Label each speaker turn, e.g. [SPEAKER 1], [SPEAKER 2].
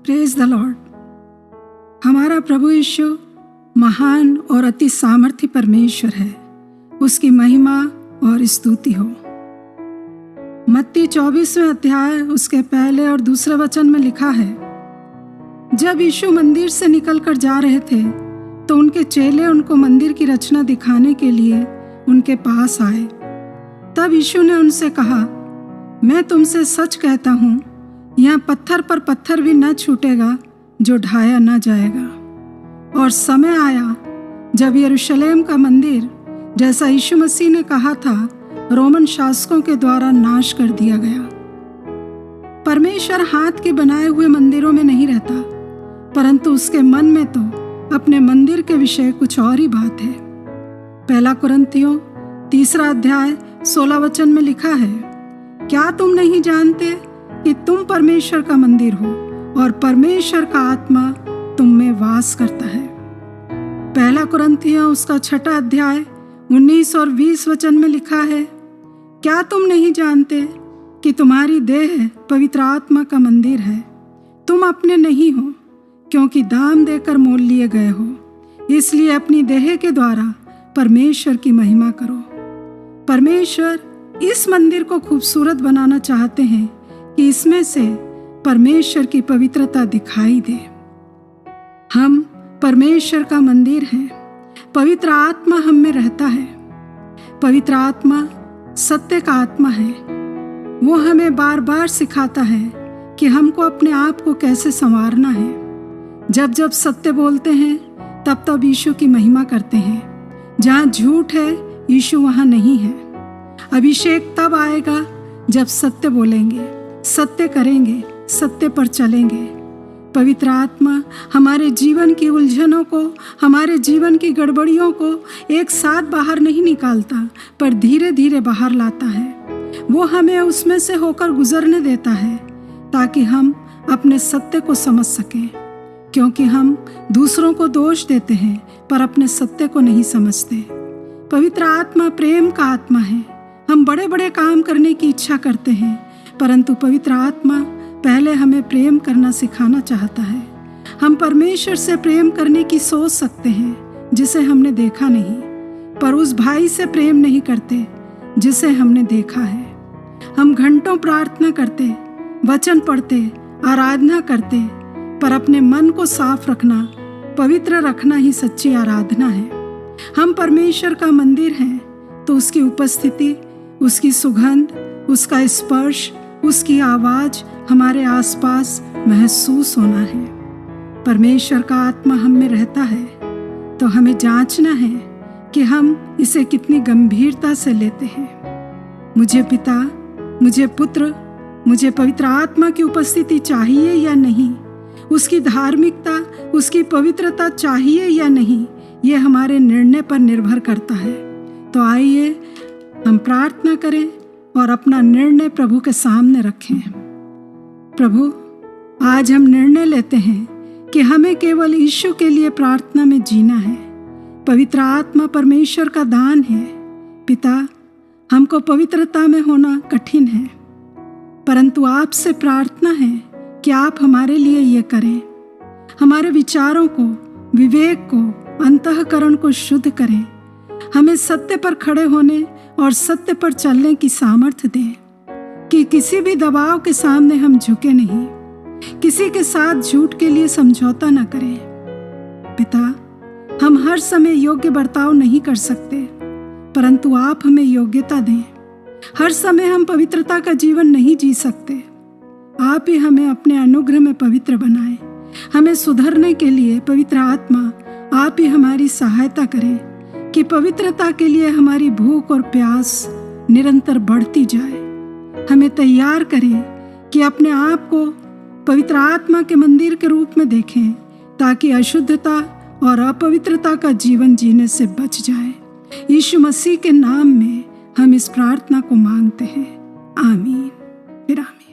[SPEAKER 1] Praise the Lord. हमारा प्रभु यीशु महान और अति सामर्थी परमेश्वर है, उसकी महिमा और स्तुति हो। मत्ती 24वें अध्याय उसके पहले और दूसरे वचन में लिखा है, जब यीशु मंदिर से निकलकर जा रहे थे तो उनके चेले उनको मंदिर की रचना दिखाने के लिए उनके पास आए। तब यीशु ने उनसे कहा, मैं तुमसे सच कहता हूँ, यहाँ पत्थर पर पत्थर भी न छूटेगा जो ढाया न जाएगा। और समय आया जब यरूशलेम का मंदिर, जैसा यीशु मसीह ने कहा था, रोमन शासकों के द्वारा नाश कर दिया गया। परमेश्वर हाथ के बनाए हुए मंदिरों में नहीं रहता, परंतु उसके मन में तो अपने मंदिर के विषय कुछ और ही बात है। पहला कुरिन्थियों 3 अध्याय 16 वचन में लिखा है, क्या तुम नहीं जानते कि तुम परमेश्वर का मंदिर हो और परमेश्वर का आत्मा तुम में वास करता है। पहला कुरिन्थियों उसका 6 अध्याय 19 और 20 वचन में लिखा है, क्या तुम नहीं जानते कि तुम्हारी देह पवित्र आत्मा का मंदिर है, तुम अपने नहीं हो, क्योंकि दाम देकर मोल लिए गए हो। इसलिए अपनी देह के द्वारा परमेश्वर की महिमा करो। परमेश्वर इस मंदिर को खूबसूरत बनाना चाहते हैं कि इसमें से परमेश्वर की पवित्रता दिखाई दे। हम परमेश्वर का मंदिर हैं। पवित्र आत्मा हम में रहता है। पवित्र आत्मा सत्य का आत्मा है। वो हमें बार बार सिखाता है कि हमको अपने आप को कैसे संवारना है। जब जब सत्य बोलते हैं तब तब यीशु की महिमा करते हैं। जहाँ झूठ है यीशु वहाँ नहीं है। अभिषेक तब आएगा जब सत्य बोलेंगे, सत्य करेंगे, सत्य पर चलेंगे। पवित्र आत्मा हमारे जीवन की उलझनों को, हमारे जीवन की गड़बड़ियों को एक साथ बाहर नहीं निकालता, पर धीरे धीरे बाहर लाता है। वो हमें उसमें से होकर गुजरने देता है ताकि हम अपने सत्य को समझ सकें, क्योंकि हम दूसरों को दोष देते हैं पर अपने सत्य को नहीं समझते। पवित्र आत्मा प्रेम का आत्मा है। हम बड़े बड़े काम करने की इच्छा करते हैं, परंतु पवित्र आत्मा पहले हमें प्रेम करना सिखाना चाहता है। हम परमेश्वर से प्रेम करने की सोच सकते हैं जिसे हमने देखा नहीं, पर उस भाई से प्रेम नहीं करते जिसे हमने देखा है। हम घंटों प्रार्थना करते, वचन पढ़ते, आराधना करते, पर अपने मन को साफ रखना, पवित्र रखना ही सच्ची आराधना है। हम परमेश्वर का मंदिर हैं तो उसकी उपस्थिति, उसकी सुगंध, उसका स्पर्श, उसकी आवाज हमारे आसपास महसूस होना है। परमेश्वर का आत्मा हम में रहता है तो हमें जांचना है कि हम इसे कितनी गंभीरता से लेते हैं। मुझे पिता, मुझे पुत्र, मुझे पवित्र आत्मा की उपस्थिति चाहिए या नहीं, उसकी धार्मिकता, उसकी पवित्रता चाहिए या नहीं, ये हमारे निर्णय पर निर्भर करता है। तो आइए हम प्रार्थना करें और अपना निर्णय प्रभु के सामने रखें। प्रभु, आज हम निर्णय लेते हैं कि हमें केवल यीशु के लिए प्रार्थना में जीना है। पवित्र आत्मा परमेश्वर का दान है। पिता, हमको पवित्रता में होना कठिन है, परंतु आपसे प्रार्थना है कि आप हमारे लिए ये करें। हमारे विचारों को, विवेक को, अंतःकरण को शुद्ध करें। हमें सत्य पर खड़े होने और सत्य पर चलने की सामर्थ्य दें कि किसी भी दबाव के सामने हम झुके नहीं, किसी के साथ झूठ के लिए समझौता न करें। पिता, हम हर समय योग्य बर्ताव नहीं कर सकते, परंतु आप हमें योग्यता दें। हर समय हम पवित्रता का जीवन नहीं जी सकते। आप ही हमें अपने अनुग्रह में पवित्र बनाएं। हमें सुधरने के लिए पवित्र आत्मा आप ही हमारी सहायता करें कि पवित्रता के लिए हमारी भूख और प्यास निरंतर बढ़ती जाए। हमें तैयार करें कि अपने आप को पवित्र आत्मा के मंदिर के रूप में देखें, ताकि अशुद्धता और अपवित्रता का जीवन जीने से बच जाए। यीशु मसीह के नाम में हम इस प्रार्थना को मांगते हैं। आमीन। फिर आमीन।